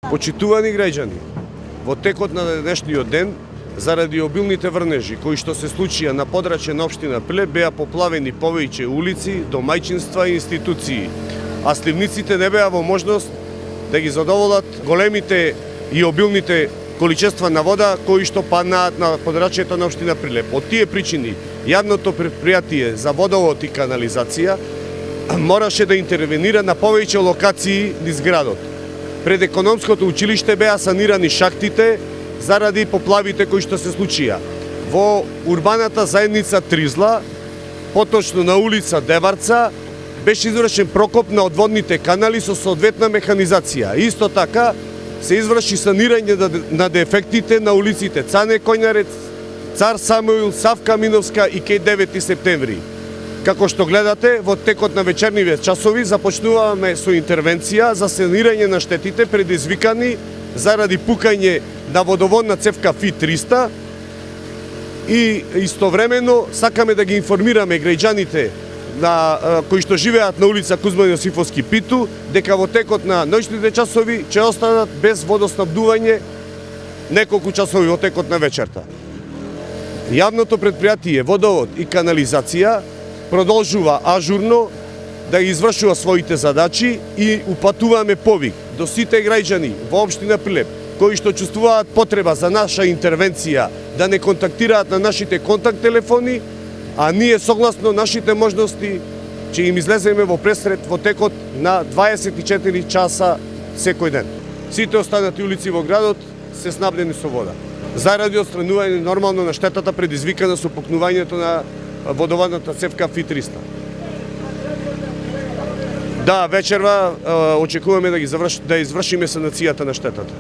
Почитувани граѓани, во текот на денешниот ден, заради обилните врнежи кои што се случија на подрачје на општина Прилеп, беа поплавени повеќе улици, домаќинства и институции, а сливниците не беа во можност да ги задоволат големите и обилните количества на вода кои што паднаат на подрачјето на општина Прилеп. Од тие причини, јавното претпријатие за водовод и канализација мораше да интервенира на повеќе локации низ градот. Пред економското училиште беа санирани шахтите заради поплавите кои што се случија. Во урбаната заедница Тризла, поточно на улица Деварца, беше извршен прокоп на одводните канали со соодветна механизација. Исто така се изврши санирање на дефектите на улиците Цане Коњарец, Цар Самуил, Савка Миновска и кај 9 септември. Како што гледате, во текот на вечерниве часови започнуваме со интервенција за санирање на штетите предизвикани заради пукање на водоводна цевка ФИ-300 и истовремено сакаме да ги информираме граѓаните кои што живеат на улица Кузман Јосифовски Питу дека во текот на ноќните часови ќе останат без водоснабдување неколку часови во текот на вечерта. Јавното претпријатие Водовод и канализација продолжува ажурно да извршува своите задачи и упатуваме повик до сите граѓани во општина Прилеп кои што чувствуваат потреба за наша интервенција да не контактираат на нашите контакт телефони, а ние согласно нашите можности ќе им излеземе во пресред во текот на 24 часа секој ден. Сите останати улици во градот се снабдени со вода. Заради отстранување нормално на штетата предизвикана со пукнувањето на водоводната цевка ФИ-300. Да, вечерва очекуваме да извршиме санацијата на штетата.